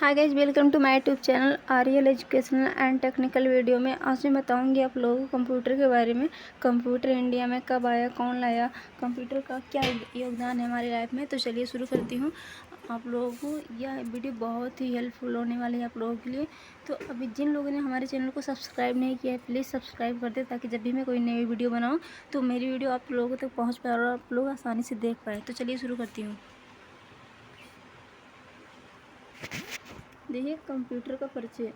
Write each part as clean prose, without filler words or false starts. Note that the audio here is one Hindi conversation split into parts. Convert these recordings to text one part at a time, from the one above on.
Hi guys, welcome to my YouTube channel RL educational and technical video में। आज मैं बताऊंगी आप लोगों को कंप्यूटर के बारे में। कंप्यूटर इंडिया में कब आया, कौन लाया, कंप्यूटर का क्या योगदान है हमारी लाइफ में। तो चलिए शुरू करती हूँ। आप लोगों को यह वीडियो बहुत ही हेल्पफुल होने वाली है आप लोगों के लिए। तो अभी जिन लोगों ने हमारे चैनल को सब्सक्राइब नहीं किया है, प्लीज़ सब्सक्राइब कर दे, ताकि जब भी मैं कोई नई वीडियो बनाऊँ तो मेरी वीडियो आप लोगों तक पहुँच पाए और आप लोग आसानी से देख पाए। तो चलिए शुरू करती हूँ। देखिए कंप्यूटर का परिचय।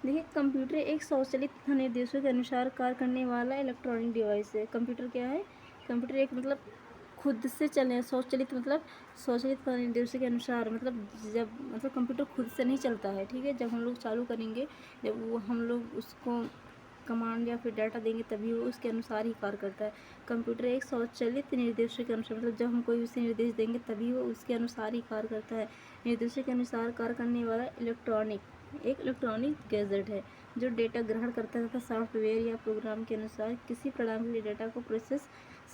देखिए कंप्यूटर एक स्वचालित तथा निर्देशों के अनुसार कार्य करने वाला इलेक्ट्रॉनिक डिवाइस है। कंप्यूटर क्या है? कंप्यूटर एक खुद से चले स्वचालित स्वचालित तथा निर्देशों के अनुसार जब कंप्यूटर खुद से नहीं चलता है। ठीक है, जब हम लोग चालू करेंगे, जब वो हम लोग उसको कमांड या फिर डाटा देंगे तभी वो उसके अनुसार ही कार्य करता है। कंप्यूटर एक स्वचालित निर्देशों के अनुसार जब हम कोई उसे निर्देश देंगे तभी वो उसके अनुसार ही कार्य करता है। निर्देशों के अनुसार कार्य करने वाला एक इलेक्ट्रॉनिक गैजेट है जो डेटा ग्रहण करता है तथा सॉफ्टवेयर या प्रोग्राम के अनुसार किसी प्रणाली के डेटा को प्रोसेस,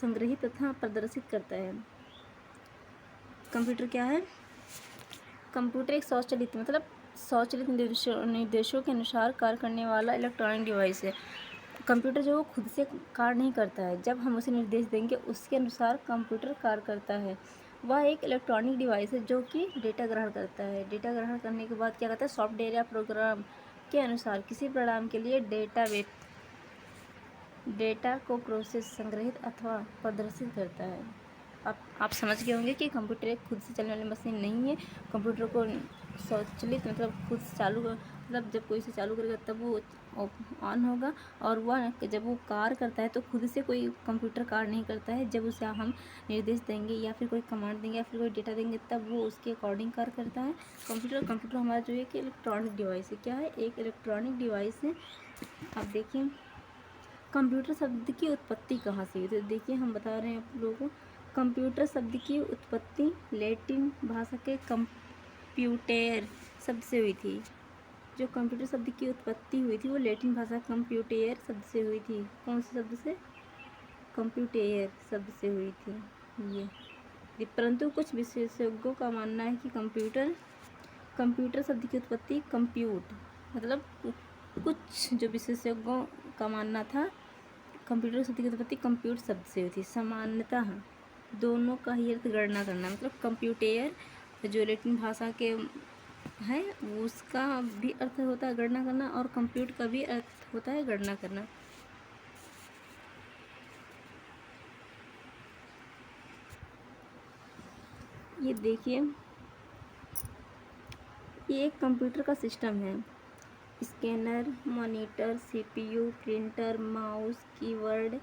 संग्रहित तथा प्रदर्शित करता है। कंप्यूटर क्या है? कंप्यूटर एक स्वचालित निर्देशों के अनुसार कार्य करने वाला इलेक्ट्रॉनिक डिवाइस है। कंप्यूटर जो खुद से कार्य नहीं करता है, जब हम उसे निर्देश देंगे उसके अनुसार कंप्यूटर कार्य करता है। वह एक इलेक्ट्रॉनिक डिवाइस है जो कि डेटा ग्रहण करता है। डेटा ग्रहण करने के बाद क्या करता है? सॉफ्टवेयर या प्रोग्राम के अनुसार किसी प्रोग्राम के लिए डेटा को प्रोसेस, संग्रहित अथवा प्रदर्शित करता है। आप समझ गए होंगे कि कंप्यूटर एक खुद से चलने वाली मशीन नहीं है। कंप्यूटर को स्वचालित खुद से चालू जब कोई इसे चालू करेगा तब वो ऑन होगा, और वह जब वो कार्य करता है तो खुद से कोई कंप्यूटर कार्य नहीं करता है। जब उसे हम निर्देश देंगे या फिर कोई कमांड देंगे या फिर कोई डेटा देंगे तब वो उसके अकॉर्डिंग कार्य करता है। कंप्यूटर हमारा जो है कि इलेक्ट्रॉनिक डिवाइस है। क्या है? एक इलेक्ट्रॉनिक डिवाइस है। अब देखिए कंप्यूटर शब्द की उत्पत्ति कहाँ से हुई। तो देखिए हम बता रहे हैं आप लोगों को। कंप्यूटर शब्द की उत्पत्ति लैटिन भाषा के कंप्यूटेर शब्द से हुई थी। जो कंप्यूटर शब्द की उत्पत्ति हुई थी वो लैटिन भाषा कंप्यूटेर शब्द से हुई थी। कौन से शब्द से? कंप्यूटेर शब्द से हुई थी ये। परंतु कुछ विशेषज्ञों का मानना है कि कंप्यूटर शब्द की उत्पत्ति कुछ जो विशेषज्ञों का मानना था, कंप्यूटर शब्द की उत्पत्ति कंप्यूट शब्द से हुई थी। सामान्यतः दोनों का ही अर्थ गणना करना, कंप्यूटेयर जो लैटिन भाषा के है उसका भी अर्थ होता है गणना करना, और कंप्यूट का भी अर्थ होता है गणना करना। ये देखिए, ये एक कंप्यूटर का सिस्टम है। Scanner, monitor, CPU, printer, mouse, keyboard,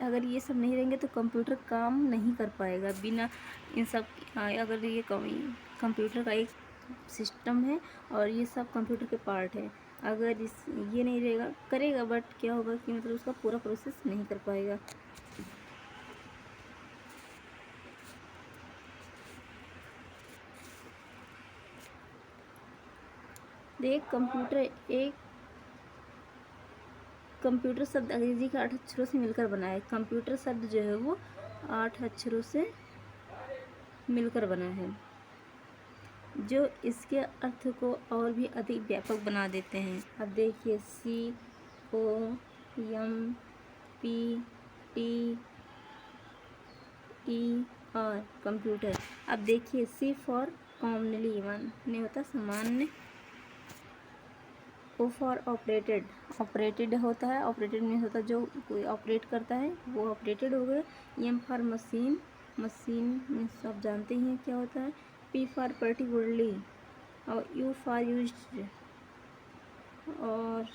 अगर ये सब नहीं रहेंगे तो कंप्यूटर काम नहीं कर पाएगा। बिना इन सब अगर ये कंप्यूटर का एक सिस्टम है और ये सब कंप्यूटर के पार्ट है, अगर ये नहीं रहेगा, करेगा बट क्या होगा कि उसका पूरा प्रोसेस नहीं कर पाएगा। देख कंप्यूटर शब्द अंग्रेजी के 8 अक्षरों से मिलकर बना है। कंप्यूटर शब्द जो है वो 8 अक्षरों से मिलकर बना है, जो इसके अर्थ को और भी अधिक व्यापक बना देते हैं। अब देखिए COMPUTER, कंप्यूटर। अब देखिए C फॉर कॉमनली वन नहीं होता सामान्य, O फॉर ऑपरेटेड होता है। ऑपरेटेड मीन्स होता है जो कोई ऑपरेट करता है, वो ऑपरेटेड हो गया। M फॉर मशीन मीन्स आप जानते ही हैं क्या होता है। P फॉर पर्टिकुलरली, और U फॉर यूज्ड, और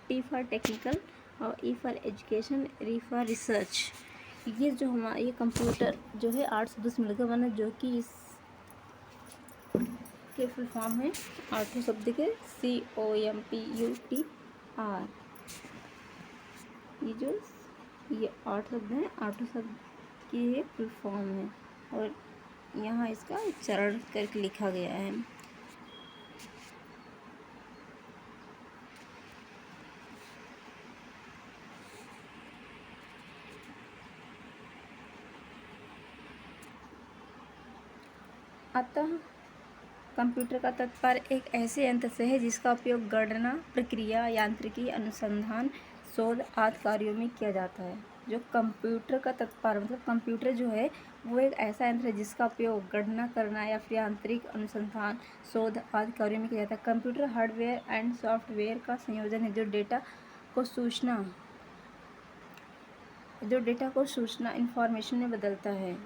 T फॉर टेक्निकल, और E for education, R for research. ये जो हमारा ये कंप्यूटर जो है 8 शब्द से मिलकर बना, जो कि इस के फुल फॉर्म है 8 शब्द के COMPUTER। ये 8 शब्द हैं, 8 शब्द की ये फुल फॉर्म है, और यहाँ इसका उच्चारण करके लिखा गया है। अतः कंप्यूटर का तात्पर्य एक ऐसे यंत्र से है जिसका उपयोग गणना, प्रक्रिया, यांत्रिकी, अनुसंधान, शोध आदि कार्यों में किया जाता है। जो कंप्यूटर का तात्पर्य मतलब कंप्यूटर जो है वो एक ऐसा यंत्र है जिसका उपयोग गणना करना या फिर यांत्रिक अनुसंधान, शोध आदि कार्यों में किया जाता है। कंप्यूटर हार्डवेयर एंड सॉफ्टवेयर का संयोजन है जो डेटा को सूचना इंफॉर्मेशन में बदलता है।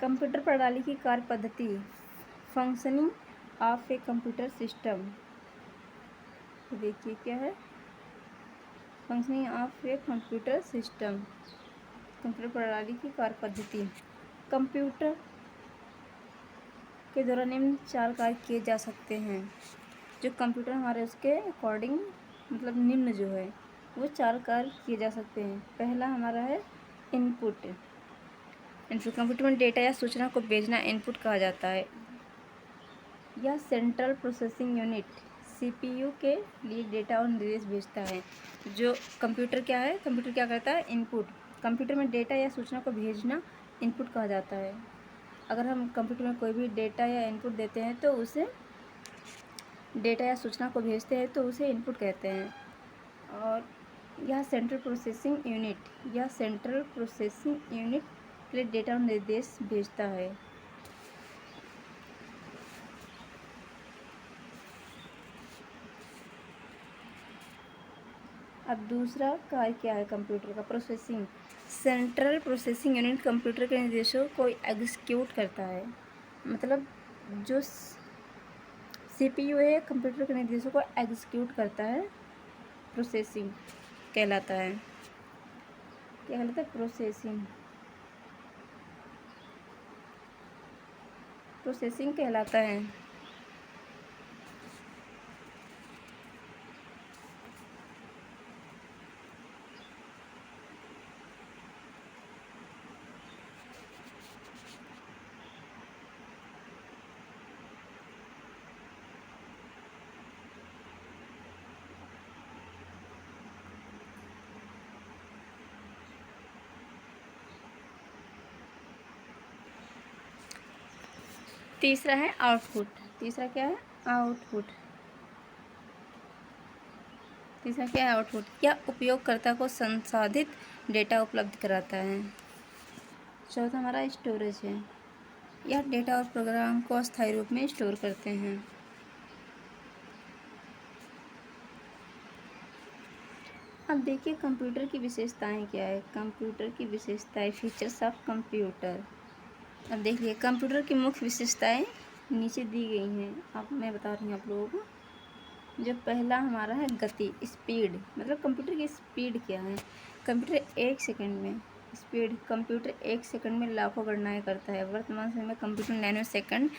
कंप्यूटर प्रणाली की कार्य पद्धति, functioning of a computer system. देखिए क्या है functioning of a computer system. Computer प्रणाली की कार्य पद्धति, कंप्यूटर के द्वारा निम्न 4 कार्य किए जा सकते हैं। जो कंप्यूटर हमारे उसके अकॉर्डिंग मतलब निम्न जो है वो 4 कार्य किए जा सकते हैं। पहला हमारा है इनपुट। कंप्यूटर में डेटा या सूचना को भेजना इनपुट कहा जाता है। यह सेंट्रल प्रोसेसिंग यूनिट सीपीयू के लिए डेटा और निर्देश भेजता है। जो कंप्यूटर क्या है, कंप्यूटर क्या करता है, इनपुट। कंप्यूटर में डेटा या सूचना को भेजना इनपुट कहा जाता है। अगर हम कंप्यूटर में कोई भी डेटा या इनपुट देते हैं तो उसे डेटा या सूचना को भेजते हैं तो उसे इनपुट कहते हैं। और यह सेंट्रल प्रोसेसिंग यूनिट के लिए डेटा और निर्देश भेजता है। अब दूसरा कार्य क्या है कंप्यूटर का, processing. Central processing unit computer के निर्देशों को एग्जीक्यूट करता है। मतलब जो सीपीयू है कंप्यूटर के निर्देशों को एग्जीक्यूट करता है, प्रोसेसिंग कहलाता है। क्या कहलाता है, प्रोसेसिंग कहलाता है। तीसरा है आउटपुट। तीसरा क्या है, आउटपुट। तीसरा क्या है, आउटपुट। यह उपयोगकर्ता को संसाधित डेटा उपलब्ध कराता है। चौथा हमारा स्टोरेज है। यह डेटा और प्रोग्राम को अस्थायी रूप में स्टोर करते हैं। अब देखिए कंप्यूटर की विशेषताएं क्या है। कंप्यूटर की विशेषताएं, फीचर्स ऑफ कंप्यूटर। अब देखिए कंप्यूटर की मुख्य विशेषताएं नीचे दी गई हैं। अब मैं बता रही हूँ आप लोगों को। जो पहला हमारा है गति, स्पीड। मतलब कंप्यूटर की स्पीड क्या है। कंप्यूटर 1 सेकंड में स्पीड, कंप्यूटर 1 सेकंड में लाखों गणनाएं करता है। वर्तमान समय में कंप्यूटर नैनो सेकंड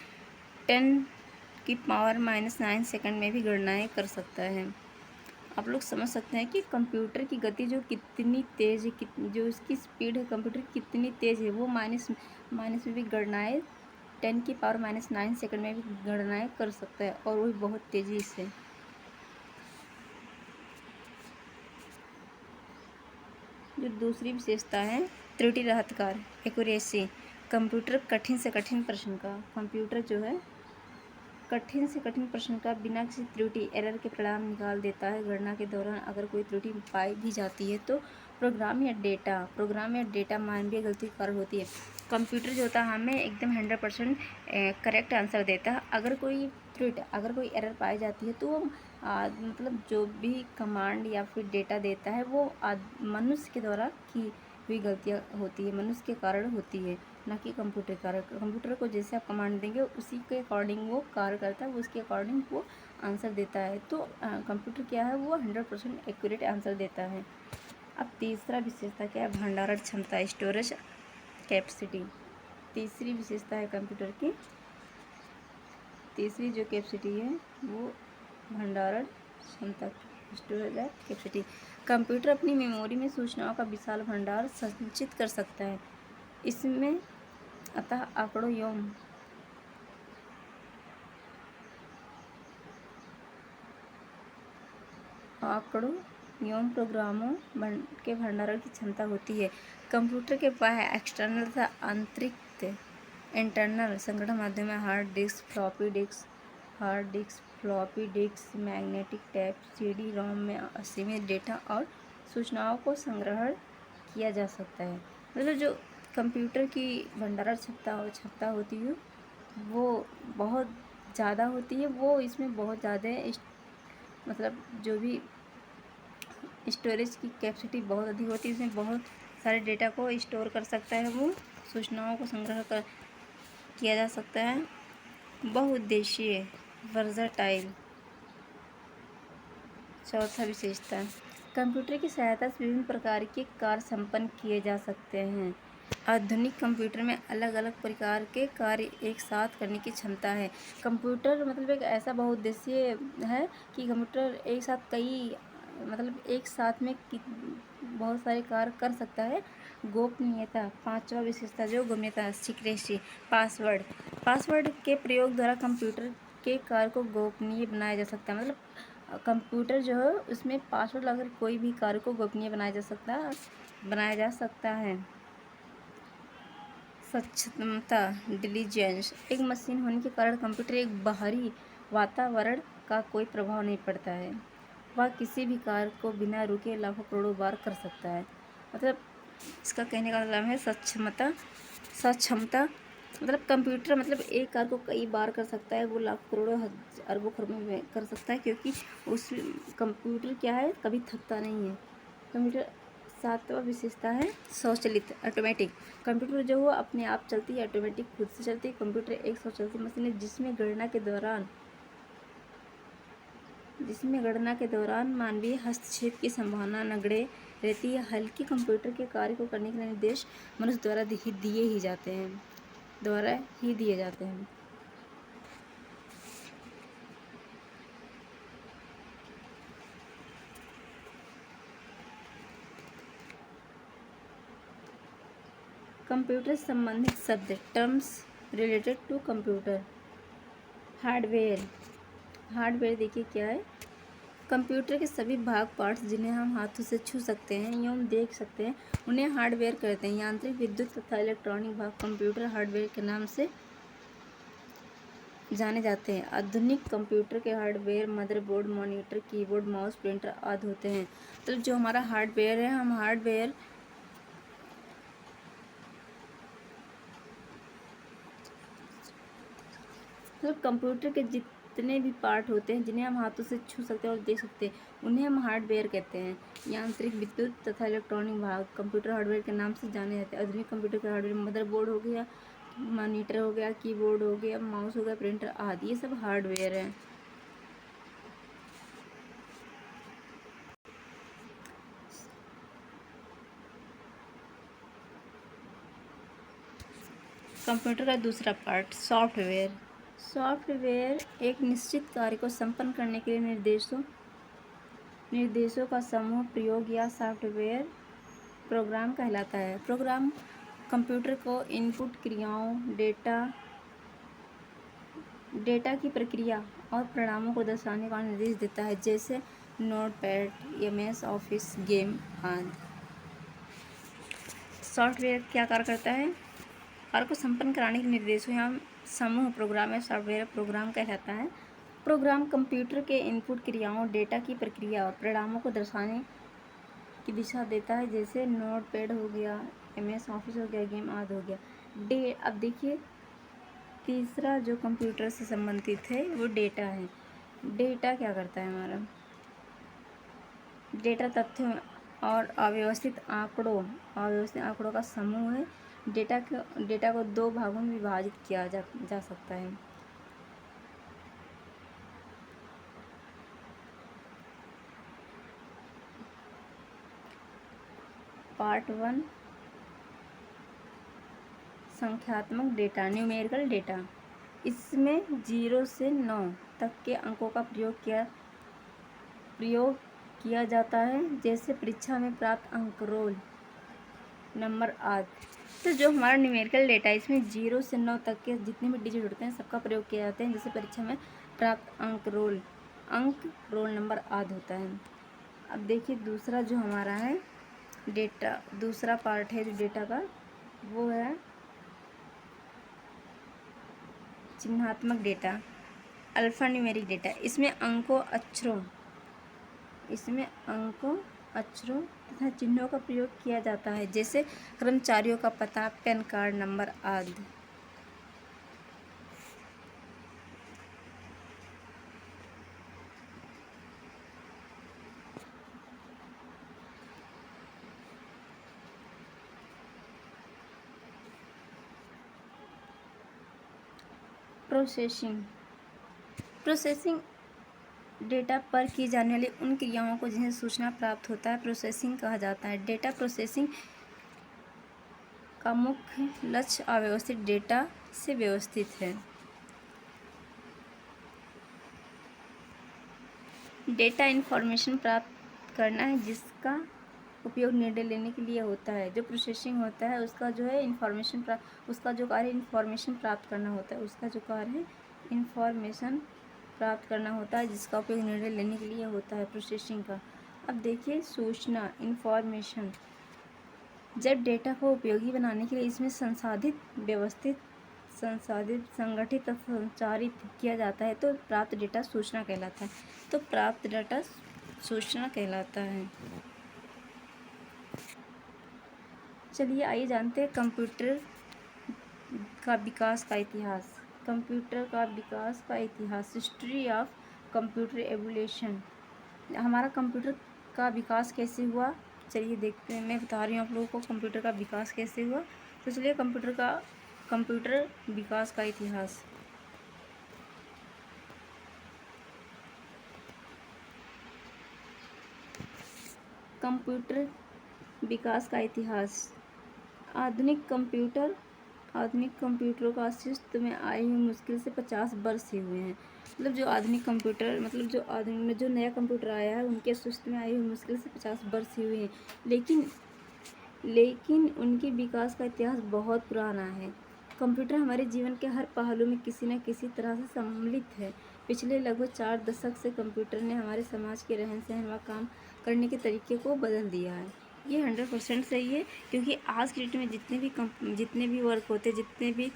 10⁻⁹ सेकंड में भी गणनाएं कर सकता है। आप लोग समझ सकते हैं कि कंप्यूटर की गति जो कितनी तेज़ है, जो इसकी स्पीड है कंप्यूटर की कितनी तेज़ है। वो माइनस में भी गणनाएं 10⁻⁹ सेकंड में भी गणनाएं कर सकता है, और वो भी बहुत तेज़ी से। जो दूसरी विशेषता है त्रुटि रहित कार्य, एक्यूरेसी। कंप्यूटर कठिन से कठिन प्रश्न का, कंप्यूटर जो है कठिन से कठिन प्रश्न का बिना किसी त्रुटि एरर के परिणाम निकाल देता है। गणना के दौरान अगर कोई त्रुटि पाई भी जाती है तो प्रोग्राम या डेटा मानवीय गलती के कारण होती है। कंप्यूटर जो होता है हमें एकदम 100% करेक्ट आंसर देता है। अगर कोई एरर पाई जाती है तो मतलब जो भी कमांड या फिर डेटा देता है वो मनुष्य के द्वारा की हुई गलतियाँ होती है, मनुष्य के कारण होती है, ना कि कंप्यूटर के कारण। कंप्यूटर को जैसे आप कमांड देंगे उसी के अकॉर्डिंग वो कार्य करता है, वो उसके अकॉर्डिंग वो आंसर देता है। तो कंप्यूटर क्या है, वो 100% एक्यूरेट आंसर देता है। अब तीसरा विशेषता क्या है, भंडारण क्षमता, स्टोरेज कैपेसिटी। तीसरी विशेषता है कंप्यूटर की, तीसरी जो कैपेसिटी है वो भंडारण क्षमता, स्टोरेज कैपेसिटी। कंप्यूटर अपनी मेमोरी में सूचनाओं का विशाल भंडार संचित कर सकता है। इसमें अतः आंकड़ों एवं प्रोग्रामों के भंडारण की क्षमता होती है। कंप्यूटर के बाह्य एक्सटर्नल तथा आंतरिक इंटरनल संगठन माध्यम में hard disk, floppy disk, magnetic tape, CD ROM में असीमित डेटा और सूचनाओं को संग्रहण किया जा सकता है। मतलब जो कंप्यूटर की भंडारण क्षमता होती है वो बहुत ज़्यादा होती है। वो इसमें बहुत ज़्यादा मतलब जो भी स्टोरेज की कैपेसिटी बहुत अधिक होती है। इसमें बहुत सारे डेटा को स्टोर कर सकता है। वो सूचनाओं को संग्रह किया जा सकता है। बहुउद्देशीय वर्सटाइल। चौथा विशेषता, कंप्यूटर की सहायता से विभिन्न प्रकार के कार्य संपन्न किए जा सकते हैं। आधुनिक कंप्यूटर में अलग अलग प्रकार के कार्य एक साथ करने की क्षमता है। कंप्यूटर मतलब एक ऐसा बहुउद्देशीय है कि कंप्यूटर एक साथ में बहुत सारे कार्य कर सकता है। गोपनीयता, पांचवा विशेषता जो गोपनीयता, सीक्रेसी। पासवर्ड के प्रयोग द्वारा कंप्यूटर के कार्य को गोपनीय बनाया जा सकता है। मतलब कंप्यूटर जो है उसमें पासवर्ड लगाकर कोई भी कार्य को गोपनीय बनाया जा सकता है। सक्षमता, डिलीजेंस। एक मशीन होने के कारण कंप्यूटर एक बाहरी वातावरण का कोई प्रभाव नहीं पड़ता है। वह किसी भी कार्य को बिना रुके लाखों करोड़ों बार कर सकता है। मतलब इसका कहने का मतलब है सक्षमता मतलब कंप्यूटर मतलब एक कार्य को कई बार कर सकता है। वो लाखों करोड़ों अरबों खरबों में कर सकता है क्योंकि उस कंप्यूटर क्या है, कभी थकता नहीं है कंप्यूटर। सातवां विशेषता है स्वचालित, ऑटोमेटिक। कंप्यूटर जो वो अपने आप चलती है, ऑटोमेटिक, खुद से चलती है। कंप्यूटर एक स्वचालित मशीन है जिसमें गणना के दौरान मानवीय हस्तक्षेप की संभावना नगण्य रहती है। हल्के कंप्यूटर के कार्य को करने के लिए निर्देश मनुष्य द्वारा दिए ही जाते हैं। कंप्यूटर संबंधित शब्द, terms related to computer. Hardware देखिए क्या है। कंप्यूटर के सभी भाग पार्ट्स जिन्हें हम हाथों से छू सकते हैं एवं देख सकते हैं उन्हें हार्डवेयर कहते हैं। यांत्रिक, विद्युत तथा इलेक्ट्रॉनिक भाग कंप्यूटर हार्डवेयर के नाम से जाने जाते हैं। आधुनिक कंप्यूटर के hardware motherboard, monitor, keyboard, mouse, printer आदि होते हैं। तो जो हमारा हार्डवेयर है, हम हार्डवेयर मतलब कंप्यूटर के जितने भी पार्ट होते हैं जिन्हें हम हाथों से छू सकते हैं और देख सकते हैं उन्हें हम हार्डवेयर कहते हैं। यांत्रिक, विद्युत तथा इलेक्ट्रॉनिक भाग कंप्यूटर हार्डवेयर के नाम से जाने जाते हैं। आधुनिक कंप्यूटर के हार्डवेयर मदरबोर्ड हो गया, मॉनिटर हो गया, कीबोर्ड हो गया, माउस हो गया, प्रिंटर आदि, ये सब हार्डवेयर है। कंप्यूटर का दूसरा पार्ट, सॉफ्टवेयर एक निश्चित कार्य को संपन्न करने के लिए निर्देशों का समूह प्रयोग या सॉफ्टवेयर प्रोग्राम कहलाता है। प्रोग्राम कंप्यूटर को इनपुट क्रियाओं, डेटा की प्रक्रिया और परिणामों को दर्शाने का निर्देश देता है, जैसे नोटपैड, MS ऑफिस, गेम आदि। सॉफ्टवेयर क्या कार्य करता है? कार्य को संपन्न कराने के निर्देशों या समूह प्रोग्राम या सॉफ्टवेयर प्रोग्राम कहलाता है। प्रोग्राम कंप्यूटर के इनपुट क्रियाओं, डेटा की प्रक्रिया और परिणामों को दर्शाने की दिशा देता है, जैसे नोटपैड हो गया, MS ऑफिस हो गया, गेम आदि हो गया। अब देखिए तीसरा जो कंप्यूटर से संबंधित है वो डेटा है। डेटा क्या करता है हमारा? डेटा तथ्यों और अव्यवस्थित आंकड़ों का समूह है। डेटा को दो भागों में विभाजित किया जा सकता है। पार्ट 1 संख्यात्मक डेटा, न्यूमेरिकल डेटा। इसमें 0 से 9 तक के अंकों का प्रयोग किया जाता है, जैसे परीक्षा में प्राप्त अंक, रोल नंबर आदि। तो जो हमारा न्यूमेरिकल डेटा है इसमें 0 से 9 तक के जितने भी डिजिट होते हैं सबका प्रयोग किया जाता है, जैसे परीक्षा में प्राप्त अंक, रोल नंबर आदि होता है। अब देखिए दूसरा जो हमारा है डेटा, दूसरा पार्ट है जो डेटा का, वो है चिन्हात्मक डेटा, अल्फ़ान्यूमेरिक डेटा। इसमें अंकों, अक्षरों तथा चिन्हों का प्रयोग किया जाता है, जैसे कर्मचारियों का पता, पैन कार्ड नंबर आदि। प्रोसेसिंग डेटा पर की जाने वाली उन क्रियाओं को जिन्हें सूचना प्राप्त होता है प्रोसेसिंग कहा जाता है। डेटा प्रोसेसिंग का मुख्य लक्ष्य अव्यवस्थित डेटा से व्यवस्थित है। डेटा इन्फॉर्मेशन प्राप्त करना है जिसका उपयोग निर्णय लेने के लिए होता है। जो प्रोसेसिंग होता है उसका जो है उसका जो कार्य इन्फॉर्मेशन प्राप्त करना होता है, जिसका उपयोग निर्णय लेने के लिए होता है प्रोसेसिंग का। अब देखिए सूचना, इन्फॉर्मेशन, जब डेटा को उपयोगी बनाने के लिए इसमें संसाधित, व्यवस्थित, संगठित तथा संचारित किया जाता है तो प्राप्त डेटा सूचना कहलाता है। चलिए आइए जानते हैं कंप्यूटर का विकास का इतिहास। History of computer evolution. हमारा कंप्यूटर का विकास कैसे हुआ, चलिए देखते हैं। मैं बता रही हूँ आप लोगों को कंप्यूटर का विकास कैसे हुआ। तो चलिए कंप्यूटर विकास का इतिहास। कंप्यूटर विकास का इतिहास। आधुनिक कंप्यूटरों का अस्तित्व में आए हुए मुश्किल से 50 वर्ष ही हुए हैं। मतलब जो नया कंप्यूटर आया है उनके अस्तित्व में आए हुए मुश्किल से 50 वर्ष ही हुए हैं, लेकिन उनके विकास का इतिहास बहुत पुराना है। कंप्यूटर हमारे जीवन के हर पहलू में किसी न किसी तरह से सम्मिलित है। पिछले लगभग 4 दशक से कंप्यूटर ने हमारे समाज के रहन सहन व काम करने के तरीके को बदल दिया है। ये 100% सही है, क्योंकि आज की डेट में जितने भी वर्क होते हैं, जितने भी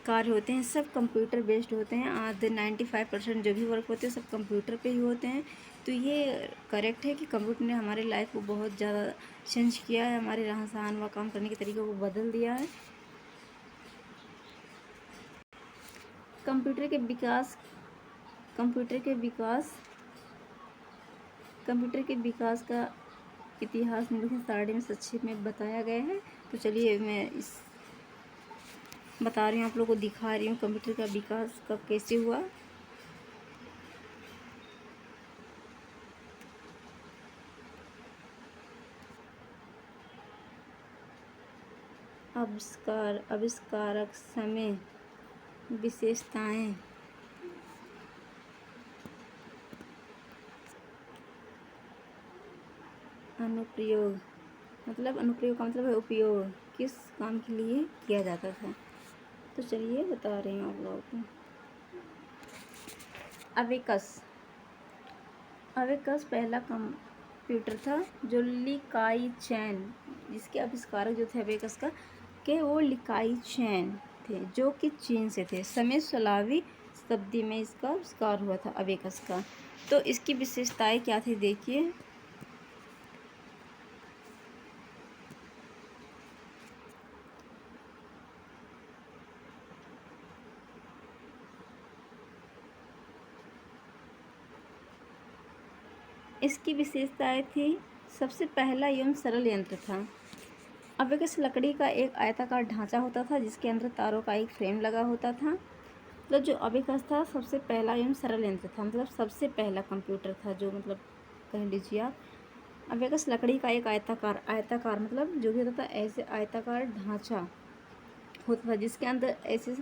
कार्य होते हैं, सब कंप्यूटर बेस्ड होते हैं। आज 95% जो भी वर्क होते हैं सब कंप्यूटर पे ही होते हैं। तो ये करेक्ट है कि कंप्यूटर ने हमारे लाइफ को बहुत ज़्यादा चेंज किया है, हमारे रहन सहन व काम करने के तरीके को बदल दिया है। कंप्यूटर के विकास का इतिहास निम्नलिखित सारणी में संक्षेप में बताया गया है। तो चलिए मैं बता रही हूँ, आप लोगों को दिखा रही हूँ कंप्यूटर का विकास कब कैसे हुआ। आविष्कारक, समय, विशेषताएं, अनुप्रयोग का मतलब है उपयोग, किस काम के लिए किया जाता था। तो चलिए बता रही हूँ आप लोगों को। अबेकस पहला कंप्यूटर था जो लिकाई चैन, जिसके आविष्कारक जो थे अबेकस वो लिकाई चैन थे, जो कि चीन से थे। समय 16वीं शताब्दी में इसका आविष्कार हुआ था अबेकस का। तो इसकी विशेषताएं क्या थी देखिए। इसकी विशेषताएं थी, सबसे पहला एवं सरल यंत्र था। अबेकस लकड़ी का एक आयताकार ढांचा होता था जिसके अंदर तारों का एक फ्रेम लगा होता था। मतलब जो अबेकस था सबसे पहला एवं सरल यंत्र था, मतलब सबसे पहला कंप्यूटर था जो, मतलब कह लीजिए आप। अबेकस लकड़ी का एक आयताकार मतलब जो भी होता था ऐसे आयताकार ढांचा होता था जिसके अंदर ऐसे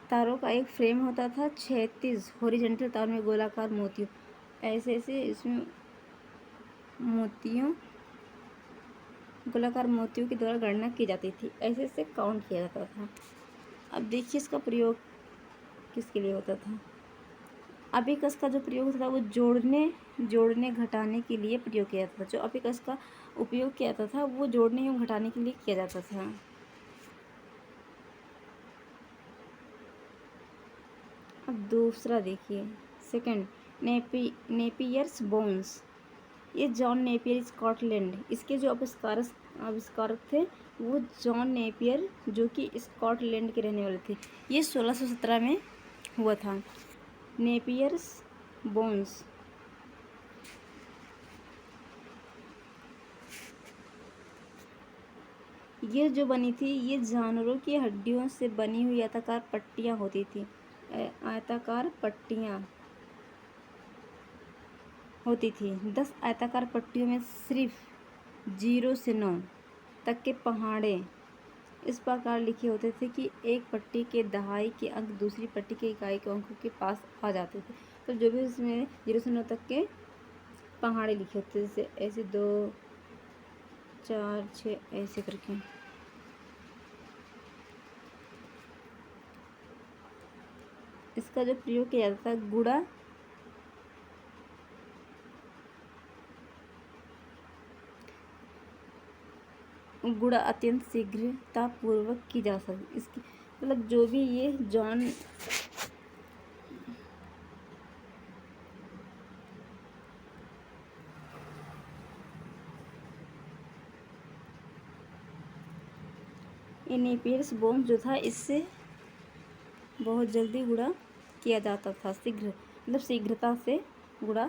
तारों का एक फ्रेम होता था। 36 हॉरिजॉन्टल तार में गोलाकार मोतियों, ऐसे इसमें गोलाकार मोतियों के द्वारा गणना की जाती थी, ऐसे काउंट किया जाता था। अब देखिए इसका प्रयोग किसके लिए होता था। अबिकस का जो प्रयोग होता था वो जोड़ने घटाने के लिए प्रयोग किया जाता था। जो अबिकस का उपयोग किया जाता था वो जोड़ने एवं घटाने के लिए किया जाता था। अब दूसरा देखिए, सेकंड, नेपियर्स बोन्स। ये जॉन नेपियर स्कॉटलैंड, इसके जो आविष्कारक थे वो जॉन नेपियर, जो कि स्कॉटलैंड के रहने वाले थे। ये 1617 में हुआ था। नेपियर्स बोन्स, ये जो बनी थी ये जानवरों की हड्डियों से बनी हुई आयताकार पट्टियाँ होती थी। आयताकार पट्टियाँ होती थी। 10 आयताकार पट्टियों में सिर्फ 0 से 9 तक के पहाड़े इस प्रकार लिखे होते थे कि एक पट्टी के दहाई के अंक दूसरी पट्टी के इकाई के अंकों के पास आ जाते थे। तो जो भी इसमें 0 से 9 तक के पहाड़े लिखे होते थे, जैसे ऐसे 2 4 6 ऐसे करके। इसका जो प्रयोग किया जाता था गुणा अत्यंत शीघ्रतापूर्वक की जा सकती। इसकी मतलब जो भी ये जॉन नेपियर्स बोन्स जो था इससे बहुत जल्दी गुणा किया जाता था। मतलब शीघ्रता से गुणा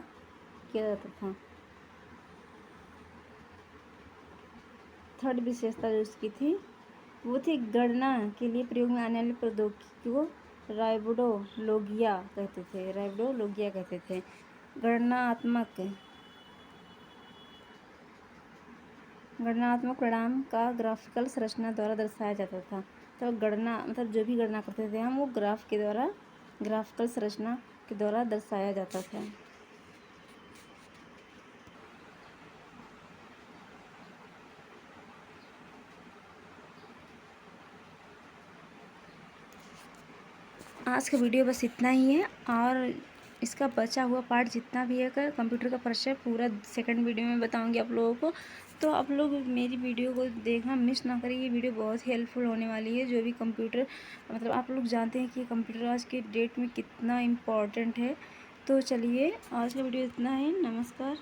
किया जाता था। थर्ड विशेषता जो उसकी थी वो थी गणना के लिए प्रयोग में आने वाली प्रौद्योगिकी को राइबोडोलोगिया कहते थे। गणनात्मक परिणाम का ग्राफिकल संरचना द्वारा दर्शाया जाता था। तो गणना मतलब जो भी गणना करते थे हम वो ग्राफिकल संरचना के द्वारा दर्शाया जाता था। आज का वीडियो बस इतना ही है, और इसका बचा हुआ पार्ट जितना भी है कंप्यूटर का परिचय पूरा सेकंड वीडियो में बताऊंगी आप लोगों को। तो आप लोग मेरी वीडियो को देखना मिस ना करिए। ये वीडियो बहुत ही हेल्पफुल होने वाली है। जो भी कंप्यूटर मतलब आप लोग जानते हैं कि कंप्यूटर आज के डेट में कितना इम्पोर्टेंट है। तो चलिए आज का वीडियो इतना ही। नमस्कार।